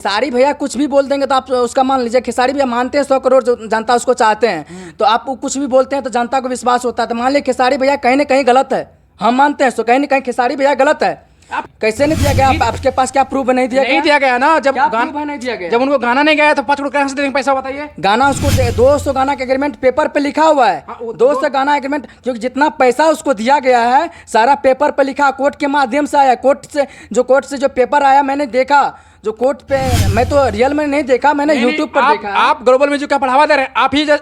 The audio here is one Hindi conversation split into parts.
खेसारी भैया कुछ भी बोल देंगे तो आप उसका मान लीजिए। खेसारी भैया मानते हैं 100 करोड़ जो जनता उसको चाहते हैं, तो आप कुछ भी बोलते हैं तो जनता को विश्वास होता है। तो मान लीजिए खेसारी भैया कहीं ना कहीं गलत है, हम मानते हैं, सो कहीं ना कहीं खेसारी भैया गलत है। आप कैसे नहीं दिया गया? आपके पास क्या प्रूफ नहीं दिया गया? नहीं दिया गया ना। जब नहीं दिया गया, जब उनको गाना नहीं गया तो 5 करोड़ कहाँ से देंगे पैसा, बताइए। गाना उसको 200 गाना का एग्रीमेंट पेपर पे लिखा हुआ है। 200 गाना एग्रीमेंट, क्योंकि जितना पैसा उसको दिया गया है सारा पेपर पे लिखा, कोर्ट के माध्यम से आया। कोर्ट से जो पेपर आया मैंने देखा, जो कोर्ट पे, मैं तो रियल में नहीं देखा, मैंने यूट्यूब पर देखा। आप ग्लोबल म्यूजिक का बढ़ावा दे रहे हैं।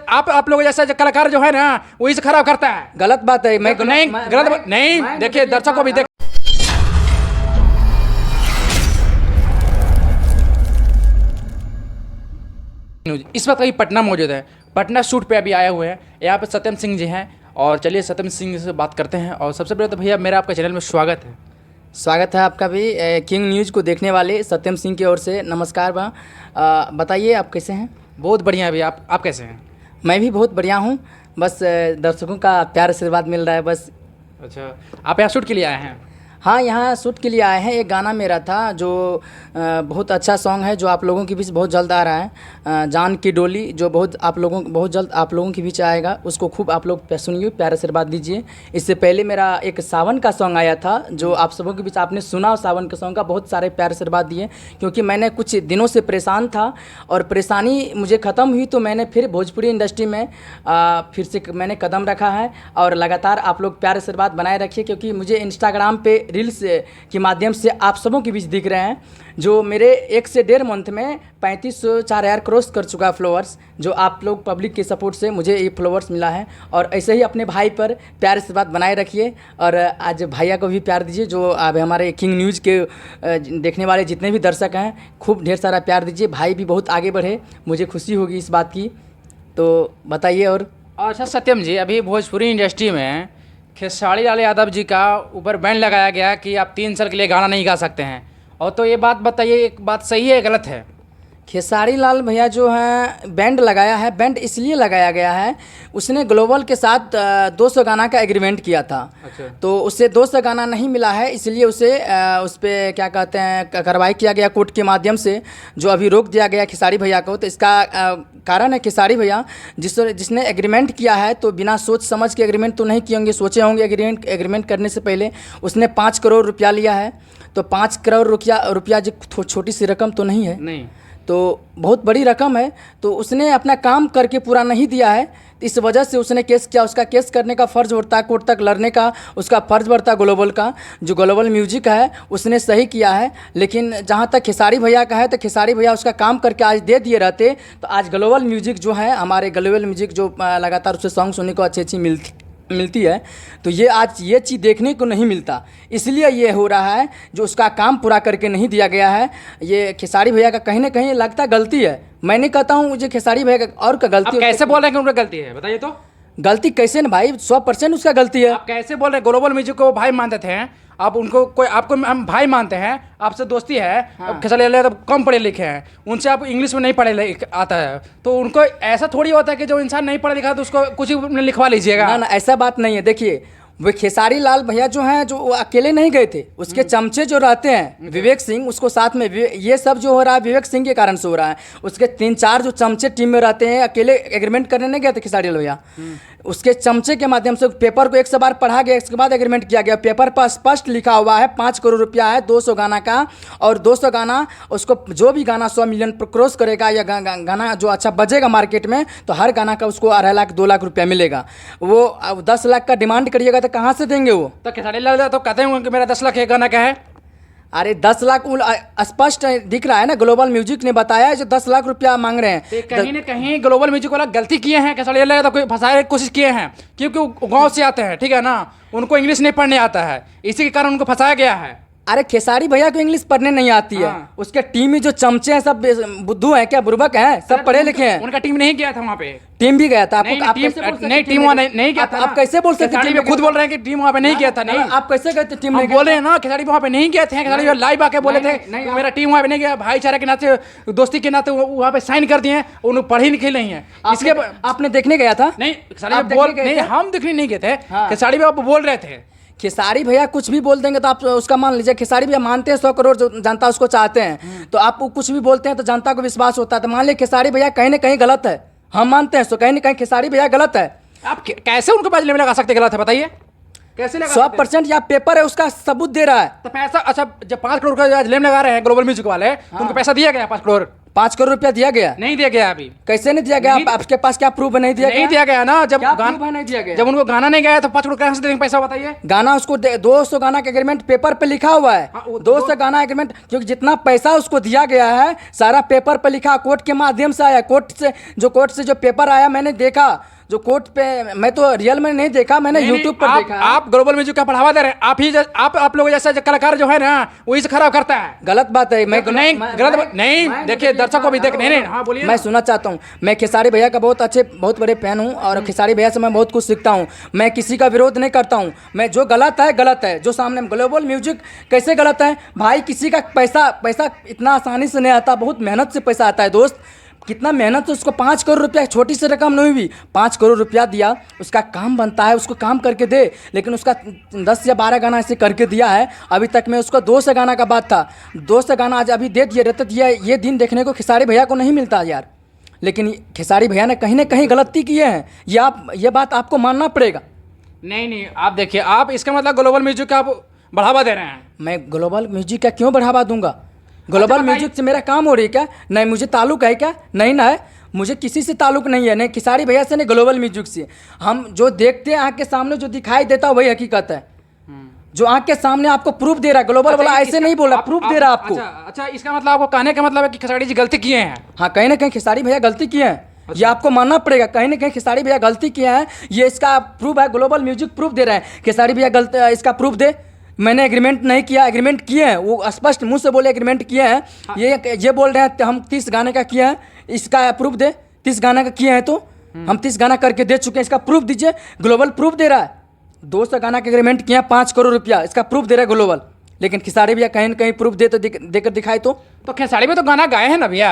आप लोग जैसा कलाकार जो है ना वही से खराब करता है। गलत बात है। मैं गलत नहीं, देखिए दर्शक को भी देख। इस वक्त अभी पटना मौजूद है, पटना शूट पे अभी आए हुए हैं। यहाँ पे सत्यम सिंह जी हैं और चलिए सत्यम सिंह से बात करते हैं। और सबसे पहले तो भैया मेरा आपका चैनल में स्वागत है। स्वागत है आपका भी। किंग न्यूज़ को देखने वाले सत्यम सिंह की ओर से नमस्कार बा। बताइए आप कैसे हैं? बहुत बढ़िया भैया, आप कैसे हैं? मैं भी बहुत बढ़िया हूँ। बस दर्शकों का प्यार आशीर्वाद मिल रहा है बस। अच्छा, आप यहाँ शूट के लिए आए हैं? हाँ, यहाँ शूट के लिए आए हैं। एक गाना मेरा था जो बहुत अच्छा सॉन्ग है, जो आप लोगों के बीच बहुत जल्द आ रहा है, जान की डोली, जो बहुत जल्द आप लोगों के बीच आएगा। उसको खूब आप लोग सुनिए, प्यार आशीर्वाद दीजिए। इससे पहले मेरा एक सावन का सॉन्ग आया था जो आप सबों के बीच आपने सुना। सावन के सॉन्ग का बहुत सारे प्यार आशीर्वाद दिए, क्योंकि मैंने कुछ दिनों से परेशान था और परेशानी मुझे ख़त्म हुई तो मैंने फिर भोजपुरी इंडस्ट्री में फिर से मैंने कदम रखा है। और लगातार आप लोग प्यार आशीर्वाद बनाए रखिए, क्योंकि मुझे इंस्टाग्राम पे रील्स के माध्यम से आप सबों के बीच दिख रहे हैं, जो मेरे 1 से 1.5 मंथ में 35,000 क्रॉस कर चुका फ्लोवर्स, जो आप लोग पब्लिक के सपोर्ट से मुझे ये फ्लोवर्स मिला है। और ऐसे ही अपने भाई पर प्यार से बात बनाए रखिए और आज भैया को भी प्यार दीजिए। जो अब हमारे किंग न्यूज़ के देखने वाले जितने भी दर्शक हैं, खूब ढेर सारा प्यार दीजिए। भाई भी बहुत आगे बढ़े, मुझे खुशी होगी इस बात की। तो बताइए। और अच्छा सत्यम जी, अभी भोजपुरी इंडस्ट्री में खेसारी लाल यादव जी का ऊपर बैन लगाया गया कि आप 3 साल के लिए गाना नहीं गा सकते हैं। और तो ये बात बताइए, एक बात सही है गलत है? खेसारी लाल भैया जो हैं बैंड लगाया है, बैंड इसलिए लगाया गया है, उसने ग्लोबल के साथ 200 गाना का एग्रीमेंट किया था। अच्छा। तो उससे 200 गाना नहीं मिला है, इसलिए उसे उस पर क्या कहते हैं कार्रवाई किया गया कोर्ट के माध्यम से, जो अभी रोक दिया गया खेसारी भैया को। तो इसका कारण है खेसारी भैया जिसने एग्रीमेंट किया है तो बिना सोच समझ के एग्रीमेंट तो नहीं किए होंगे, सोचे होंगे एग्रीमेंट करने से पहले। उसने 5 करोड़ रुपया लिया है, तो 5 करोड़ रुपया जो छोटी सी रकम तो नहीं है, नहीं, तो बहुत बड़ी रकम है। तो उसने अपना काम करके पूरा नहीं दिया है, इस वजह से उसने केस किया। उसका केस करने का फ़र्ज़ बढ़ता है, कोर्ट तक लड़ने का उसका फ़र्ज़ बढ़ता है ग्लोबल का। जो ग्लोबल म्यूजिक है उसने सही किया है, लेकिन जहाँ तक खेसारी भैया का है तो खेसारी भैया उसका काम करके आज दे दिए रहते तो आज ग्लोबल म्यूजिक जो है, हमारे ग्लोबल म्यूजिक जो लगातार उससे सॉन्ग सुनने को अच्छी मिलती है, तो ये आज ये चीज़ देखने को नहीं मिलता। इसलिए ये हो रहा है, जो उसका काम पूरा करके नहीं दिया गया है। ये खेसारी भैया का कहीं ना कहीं लगता गलती है। मैं नहीं कहता हूँ मुझे खेसारी भैया का और का गलती। आप कैसे बोल रहे हैं कि उनका गलती है, बताइए तो? गलती कैसे ना भाई, 100% उसका गलती है। आप कैसे बोल रहे हैं? ग्लोबल म्यूजिक को भाई मानते थे आप, उनको कोई आपको हम भाई मानते हैं, आपसे दोस्ती है। हाँ। खेसारी लाल यादव कम पढ़े लिखे हैं, उनसे आप इंग्लिश में नहीं पढ़े आता है, तो उनको ऐसा थोड़ी होता है कि जो इंसान नहीं पढ़ा लिखा तो उसको कुछ ही लिखवा लीजिएगा। ना ऐसा बात नहीं है। देखिए वो खेसारी लाल भैया जो हैं, जो वो अकेले नहीं गए थे, उसके चमचे जो रहते हैं विवेक सिंह, उसको साथ में ये सब जो हो रहा है विवेक सिंह के कारण से हो रहा है। उसके 3-4 जो चमचे टीम में रहते हैं, अकेले एग्रीमेंट करने नहीं गए थे खेसारी लाल भैया। उसके चमचे के माध्यम से पेपर को 100 बार पढ़ा गया, इसके बाद एग्रीमेंट किया गया। पेपर पर स्पष्ट लिखा हुआ है 5 करोड़ रुपया है 200 गाना का, और 200 गाना उसको जो भी गाना 100 मिलियन पर क्रॉस करेगा या गाना जो अच्छा बजेगा मार्केट में, तो हर गाना का उसको 2.5 लाख 2 लाख रुपया मिलेगा। वो 10 लाख का डिमांड करिएगा तो कहाँ से देंगे वो? तो खेसारी लाल यादव तो कहते हैं कि मेरा 10 लाख गाना का है। अरे 10 लाख स्पष्ट दिख रहा है ना, ग्लोबल म्यूजिक ने बताया है जो 10 लाख रुपया मांग रहे हैं। कहीं ना कहीं ग्लोबल म्यूजिक वाला गलती किए हैं, खेसारी लाल यादव को फंसाने की कोशिश किए हैं, क्योंकि वो गाँव से आते हैं, ठीक है ना, उनको इंग्लिश नहीं पढ़ने आता है, इसी के कारण उनको फंसाया गया है। अरे खेसारी भैया को इंग्लिश पढ़ने नहीं आती है। हाँ। उसके टीम में जो चमचे हैं सब बुद्धू हैं क्या, बुर्बक हैं, सब पढ़े लिखे हैं। उनका टीम नहीं गया था वहाँ पे। टीम भी गया था। नहीं, टीम वहाँ नहीं गया था। आप कैसे बोल सकते हैं? खुद बोल रहे हैं कि टीम वहाँ पे नहीं गया था। नहीं, आप कैसे कहते टीम नहीं बोल रहे हैं ना, खेसारी वहाँ पे नहीं गए थे। खेसारी लाइव आके बोले थे मेरा टीम वहाँ पे नहीं गया, भाईचारे के नाते, दोस्ती के नाते वहाँ पे साइन कर दिए, उन्हें पढ़ी लिखी नहीं है। इसके आपने देखने गया था? नहीं, हम देखने नहीं गए थे, खेसारी बाबू बोल रहे थे खेसारी भैया कुछ भी बोल देंगे तो आप उसका मान लीजिए। खेसारी भैया मानते हैं 100 करोड़ जो जनता उसको चाहते हैं, तो आप वो कुछ भी बोलते हैं तो जनता को विश्वास होता है। तो मान लीजिए खेसारी भैया कहीं ना कहीं गलत है, हम मानते हैं, तो कहीं ना कहीं खेसारी भैया गलत है। आप कैसे उनको पैसे लगा सकते गलत है, बताइए कैसे लगा 100% या पेपर है उसका सबूत दे रहा है। तो पैसा, अच्छा जब 5 करोड़ का लेम लगा रहे हैं ग्लोबल म्यूजिक वाले, तो उनको पैसा दिया गया 5 करोड़? 5 करोड़ रुपया दिया गया? नहीं दिया गया अभी। कैसे नहीं दिया गया? आपके पास क्या प्रूफ है? नहीं दिया नहीं दिया गया ना। जब क्या proof है नहीं दिया गया? जब उनको गाना नहीं गाया तो 5 करोड़ कहाँ से देंगे पैसा, बताइए? गाना उसको 200 गाना का एग्रीमेंट पेपर पे लिखा हुआ है। हाँ, वो 200 गाना एग्रीमेंट, क्योंकि जितना पैसा उसको दिया गया है सारा पेपर पे लिखा, कोर्ट के माध्यम से आया। कोर्ट से जो पेपर आया मैंने देखा, जो कोर्ट पे, मैं तो रियल में नहीं देखा, मैंने यूट्यूब पर देखा। आप ग्लोबल म्यूजिक का बढ़ावा दे रहे हैं। आप लोग जैसा जो कलाकार जो है ना वही से खराब करता है। गलत बात है। मैं नहीं गलत नहीं, देखिए दर्शक को भी देख। नहीं, हाँ बोलिए। मैं सुनना चाहता हूँ। मैं खेसारी भैया का बहुत बड़े फैन हूँ और खेसारी भैया से मैं बहुत कुछ सीखता हूँ। मैं किसी का विरोध नहीं करता हूँ। मैं जो गलत है गलत है। जो सामने ग्लोबल म्यूजिक कैसे गलत है भाई? किसी का पैसा इतना आसानी से नहीं आता, बहुत मेहनत से पैसा आता है दोस्त। कितना मेहनत से उसको 5 करोड़ रुपया, छोटी सी रकम नहीं हुई, 5 करोड़ रुपया दिया। उसका काम बनता है, उसको काम करके दे। लेकिन उसका 10 या 12 गाना ऐसे करके दिया है। अभी तक में उसका 200 गाना का बात था, 200 गाना आज अभी दे दिए रहते। ये दिन देखने को खेसारी भैया को नहीं मिलता यार। लेकिन खेसारी भैया ने कहीं ना कहीं गलती किए हैं, ये बात आपको मानना पड़ेगा। नहीं, आप देखिए, आप इसका मतलब ग्लोबल म्यूजिक का आप बढ़ावा दे रहे हैं। मैं ग्लोबल म्यूजिक का क्यों बढ़ावा दूंगा? ग्लोबल म्यूजिक से मेरा काम हो रही है क्या? नहीं मुझे ताल्लुक है क्या? नहीं ना है, मुझे किसी से ताल्लुक नहीं है, नहीं खेसारी भैया से, नहीं ग्लोबल म्यूजिक से। हम जो देखते हैं आँख के सामने, जो दिखाई देता है वही हकीकत है। जो आँख के सामने आपको प्रूफ दे रहा है। ग्लोबल वाला ऐसे नहीं बोल रहा, प्रूफ दे रहा है आपको। अच्छा, इसका मतलब आपको कहने का मतलब है कि खेसारी जी गलती किए हैं? हाँ, कहीं ना कहीं खेसारी भैया गलती किए हैं। ये आपको मानना पड़ेगा, कहीं ना कहीं खेसारी भैया गलती किए हैं। ये इसका प्रूफ है, ग्लोबल म्यूजिक प्रूफ दे रहे हैं। खेसारी भैया गलती, इसका प्रूफ दे। मैंने एग्रीमेंट नहीं किया, एग्रीमेंट किए हैं, वो स्पष्ट मुंह से बोले एग्रीमेंट किए हैं। हाँ। ये बोल रहे हैं हम 30 गाने का किए हैं, इसका प्रूफ दे। 30 गाने का किए हैं तो हम 30 गाना करके दे चुके हैं, इसका प्रूफ दीजिए। ग्लोबल प्रूफ दे रहा है। 200 गाना का एग्रीमेंट किया, 5 करोड़ रुपया, इसका प्रूफ दे रहा है ग्लोबल। लेकिन खेसारी भैया कहीं ना कहीं प्रूफ दे तो देकर दिखाए तो खेसारी में तो गाना गाए हैं ना भैया,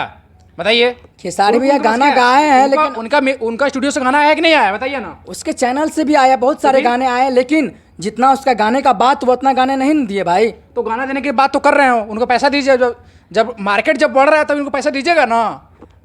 बताइए। खेसारी भैया गाना गाए हैं, लेकिन उनका स्टूडियो से गाना आया कि नहीं आया, बताइए ना। उसके चैनल से भी आया, बहुत सारे गाने आए, लेकिन जितना उसका गाने का बात वो उतना गाने नहीं दिए भाई। तो गाना देने की बात तो कर रहे हो, उनको पैसा दीजिए। जब मार्केट जब बढ़ रहा है तब उनको पैसा दीजिएगा ना।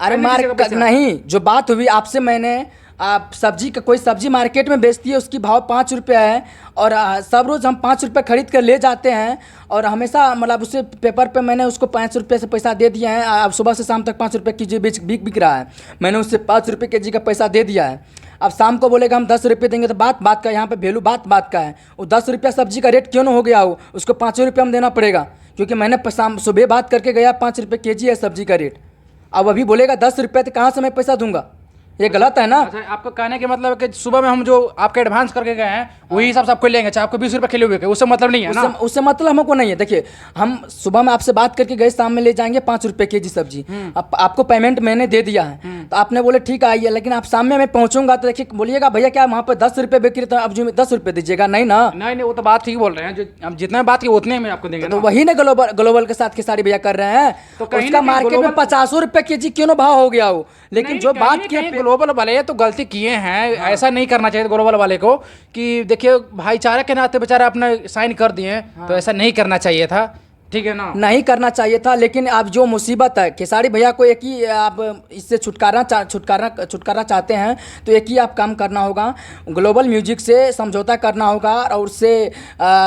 अरे मार्केट नहीं, जो बात हुई आपसे, मैंने आप सब्जी का, कोई सब्जी मार्केट में बेचती है, उसकी भाव 5 रुपया है, और सब रोज़ हम 5 रुपये खरीद कर ले जाते हैं, और हमेशा मतलब उससे पेपर पे मैंने उसको 5 रुपये से पैसा दे दिया है। अब सुबह से शाम तक 5 रुपये के जी बिक रहा है, मैंने उससे 5 रुपये के जी का पैसा दे दिया है। अब शाम को बोलेगा हम 10 रुपये देंगे, तो बात का यहाँ पे वैल्यू बात का है। वो 10 रुपया सब्जी का रेट क्यों ना हो गया हो, उसको 5 रुपये हम देना पड़ेगा, क्योंकि मैंने शाम सुबह बात करके गया 5 रुपये के जी है सब्जी का रेट। अब अभी बोलेगा 10 रुपये, तो कहाँ से मैं पैसा दूंगा? ये गलत है ना। अच्छा, आपको कहने के मतलब है कि सुबह में हम जो आपके एडवांस करके गए हैं वही हिसाब से आपको लेंगे, चाहे आपको 20 रुपये किलो हुए, उससे मतलब नहीं है ना। उससे मतलब हमको नहीं है। देखिए, हम सुबह में आपसे बात करके गए, शाम में ले जाएंगे 5 रुपये के जी सब्जी। आपको पेमेंट मैंने दे दिया है, तो आपने बोले ठीक है आइए, लेकिन आप शाम में मैं पहुंचूंगा तो देखिए बोलिएगा भैया क्या वहाँ पर 10 रुपये बिक्री, तो अब जो 10 रुपये दीजिएगा, नहीं ना। नहीं, वो तो बात ठीक बोल रहे हैं, जो हम जितना बात की उतने में आपको देंगे। तो वही ना ग्लोबल के साथ खेसारी भैया कर रहे हैं। तो उसका मार्केट में 50 रुपये के जी क्यों ना भाव हो गया हो, लेकिन जो बात की ग्लोबल वाले तो गलती किए हैं। हाँ। ऐसा नहीं करना चाहिए ग्लोबल वाले को कि देखिए भाईचारे के नाते बेचारा अपना साइन कर दिए। हाँ। तो ऐसा नहीं करना चाहिए था, ठीक है ना, नहीं करना चाहिए था। लेकिन अब जो मुसीबत है, खेसारी भैया को एक ही, आप इससे छुटकारा चाहते हैं तो एक ही आप काम करना होगा, ग्लोबल म्यूजिक से समझौता करना होगा, और उससे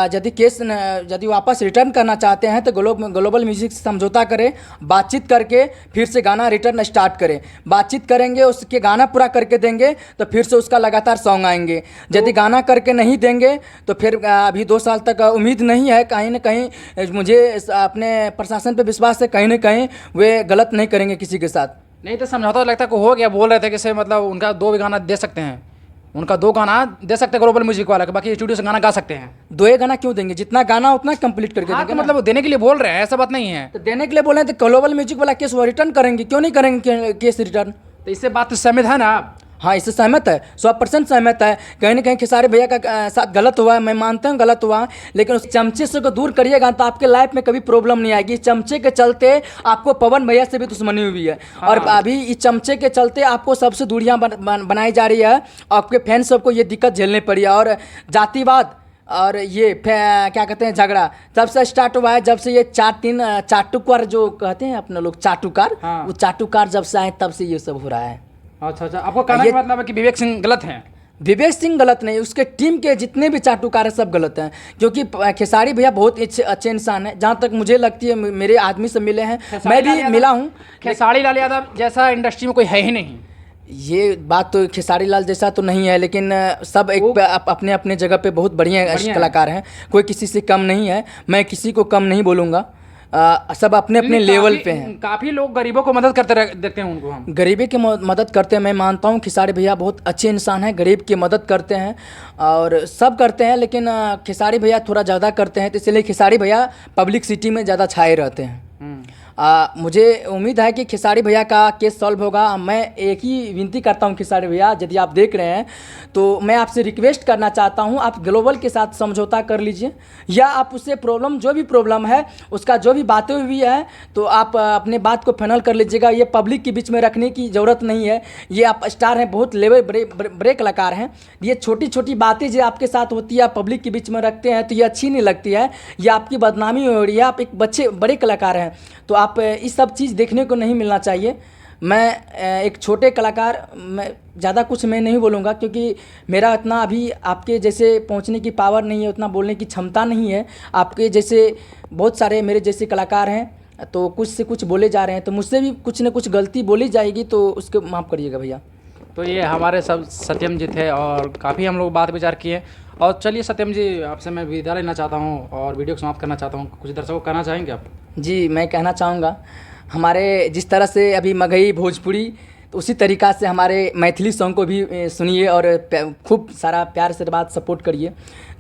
यदि वापस रिटर्न करना चाहते हैं तो ग्लोबल म्यूजिक से समझौता करें, बातचीत करके फिर से गाना रिटर्न स्टार्ट करें। बातचीत करेंगे, उसके गाना पूरा करके देंगे तो फिर से उसका लगातार सॉन्ग आएंगे। यदि गाना करके नहीं देंगे तो फिर अभी 2 साल तक उम्मीद नहीं है। कहीं ना कहीं मुझे अपने प्रशासन पे विश्वास है, कहीं ना कहीं वे गलत नहीं करेंगे किसी के साथ। नहीं तो समझौता लगता है को हो गया, बोल रहे थे कि मतलब उनका 2 भी गाना दे सकते हैं, उनका 2 गाना दे सकते हैं ग्लोबल म्यूजिक वाला, बाकी स्टूडियो से गाना गा सकते हैं। 2 गाना क्यों देंगे? जितना गाना उतना कंप्लीट करके देंगे। तो मतलब देने के लिए बोल रहे हैं, ऐसा बात नहीं है। तो देने के लिए बोल रहे हैं तो ग्लोबल म्यूजिक वाला केस वो रिटर्न करेंगे, क्यों नहीं करेंगे केस रिटर्न? तो इससे बात तो सहमत है ना आप? हाँ, इससे सहमत है, 100% सहमत है। कहीं ना कहीं खेसारी भैया का साथ गलत हुआ है, मैं मानता हूँ गलत हुआ, लेकिन उस चमचे से को दूर करिएगा तो आपके लाइफ में कभी प्रॉब्लम नहीं आएगी। इस चमचे के चलते आपको पवन भैया से भी दुश्मनी हुई है। हाँ। और अभी इस चमचे के चलते आपको सबसे दूरियां बनाई जा रही है, आपके फैन सबको ये दिक्कत झेलनी पड़ी है। और जातिवाद और ये क्या कहते हैं झगड़ा तब से स्टार्ट हुआ है, जब से ये चाटुकार जो कहते हैं अपने लोग चाटुकार, हाँ। वो चाटुकार जब से आए तब से ये सब हो रहा है। अच्छा अच्छा, आपको कहने का मतलब है कि विवेक सिंह गलत हैं? विवेक सिंह गलत नहीं, उसके टीम के जितने भी चाटुकार है सब गलत हैं, क्योंकि खेसारी भैया बहुत अच्छे इंसान हैं, जहाँ तक मुझे लगती है, मेरे आदमी से मिले हैं, मैं भी मिला हूँ। खेसारी लाल यादव जैसा इंडस्ट्री में कोई है ही नहीं। ये बात तो खेसारी लाल जैसा तो नहीं है, लेकिन सब एक अपने अपने जगह पे बहुत बढ़िया कलाकार हैं, कोई किसी से कम नहीं है, मैं किसी को कम नहीं बोलूँगा, सब अपने अपने लेवल पे हैं। काफ़ी लोग गरीबों को मदद करते देखते हैं उनको, हम गरीबी की मदद करते हैं। मैं मानता हूँ खेसारी भैया बहुत अच्छे इंसान हैं, गरीब की मदद करते हैं और सब करते हैं, लेकिन खेसारी भैया थोड़ा ज़्यादा करते हैं, तो इसलिए खेसारी भैया पब्लिक सिटी में ज़्यादा छाए रहते हैं। मुझे उम्मीद है कि खेसारी भैया का केस सॉल्व होगा। मैं एक ही विनती करता हूँ खेसारी भैया, यदि आप देख रहे हैं तो मैं आपसे रिक्वेस्ट करना चाहता हूँ, आप ग्लोबल के साथ समझौता कर लीजिए, या आप उससे प्रॉब्लम जो भी प्रॉब्लम है उसका जो भी बातें हुई है तो आप अपने बात को फाइनल कर लीजिएगा। ये पब्लिक के बीच में रखने की ज़रूरत नहीं है, ये आप स्टार हैं, बहुत लेवल बड़े कलाकार हैं, ये छोटी छोटी बातें जो आपके साथ होती है आप पब्लिक के बीच में रखते हैं तो ये अच्छी नहीं लगती है, ये आपकी बदनामी हो रही है। आप एक बड़े कलाकार हैं तो आप इस सब चीज़ देखने को नहीं मिलना चाहिए। मैं एक छोटे कलाकार, मैं ज़्यादा कुछ मैं नहीं बोलूँगा, क्योंकि मेरा इतना अभी आपके जैसे पहुँचने की पावर नहीं है, उतना बोलने की क्षमता नहीं है। आपके जैसे बहुत सारे मेरे जैसे कलाकार हैं तो कुछ से कुछ बोले जा रहे हैं, तो मुझसे भी कुछ न कुछ गलती बोली जाएगी तो उसको माफ़ करिएगा भैया। तो ये हमारे सब सत्यम जी थे और काफ़ी हम लोग बात विचार किए। और चलिए सत्यम जी, आपसे मैं विदा लेना चाहता हूँ और वीडियो को समाप्त करना चाहता हूँ। कुछ दर्शकों को कहना चाहेंगे आप? जी, मैं कहना चाहूँगा, हमारे जिस तरह से अभी मगही भोजपुरी, तो उसी तरीक़ा से हमारे मैथिली सॉन्ग को भी सुनिए और खूब सारा प्यार से बात सपोर्ट करिए।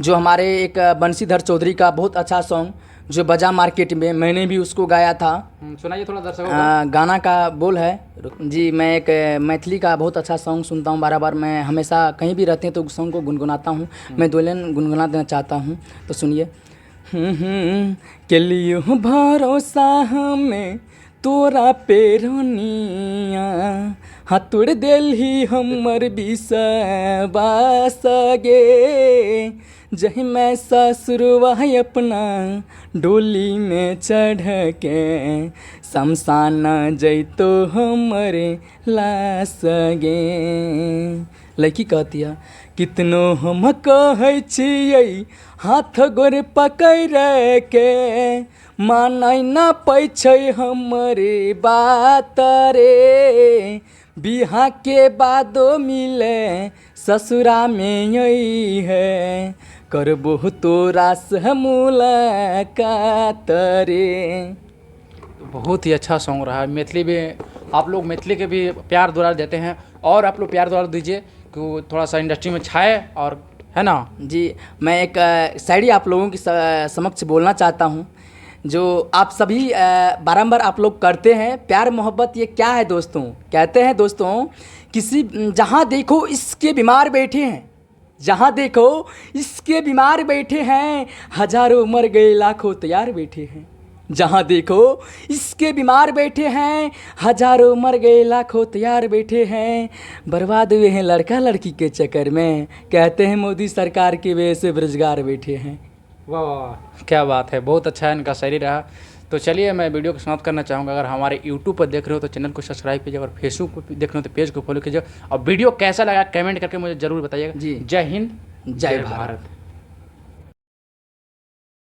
जो हमारे एक बंशीधर चौधरी का बहुत अच्छा सॉन्ग जो बजा मार्केट में, मैंने भी उसको गाया था। सुनाइए थोड़ा दर्शकों को। गाना का बोल है जी, मैं एक मैथिली का बहुत अच्छा सॉन्ग सुनता हूँ बार, मैं हमेशा कहीं भी रहते हैं तो उस सॉन्ग को गुनगुनाता हूँ। मैं 2 लाइन गुनगुना देना चाहता हूँ, तो सुनिए। के लिए भरोसा हमें तोरा पेरनिया, हाँ तोड़ दिल ही हमर विश्वास गे, जही मैं ससुरवा अपना डोली में चढ़ के, शमशान जैतो हमरे लाश गे। लड़की कहतिया कितनो हम कहै छियै हाथ गोर पकड़ के, मानै न पै छै हमरे बात रे, बिहा के बादो मिले ससुरा में यही है, करबो तोरा से मुलाकात रे। बहुत ही अच्छा सॉन्ग रहा है। मैथिली में आप लोग मैथिली के भी प्यार दुलार देते हैं और आप लोग प्यार दुलार दीजिए कि थोड़ा सा इंडस्ट्री में छाए, और है ना जी। मैं एक शायरी आप लोगों की समक्ष बोलना चाहता हूँ, जो आप सभी बारंबार आप लोग करते हैं। प्यार मोहब्बत ये क्या है दोस्तों? कहते हैं दोस्तों, किसी जहाँ देखो इसके बीमार बैठे हैं, जहाँ देखो इसके बीमार बैठे हैं, हजारों मर गए लाखों तैयार बैठे हैं, जहाँ देखो इसके बीमार बैठे हैं, हजारों मर गए लाखों तैयार बैठे हैं, बर्बाद हुए हैं लड़का लड़की के चक्कर में, कहते हैं मोदी सरकार की वजह से बेरोजगार बैठे हैं। वाह वाह, क्या बात है, बहुत अच्छा है इनका शायरी रहा। तो चलिए मैं वीडियो को समाप्त करना चाहूँगा। अगर हमारे यूट्यूब पर देख रहे हो तो चैनल को सब्सक्राइब कीजिए, अगर फेसबुक पर देख रहे हो तो पेज को फॉलो कीजिए, और वीडियो कैसा लगा कमेंट करके मुझे ज़रूर बताइएगा। जी, जय हिंद, जय भारत।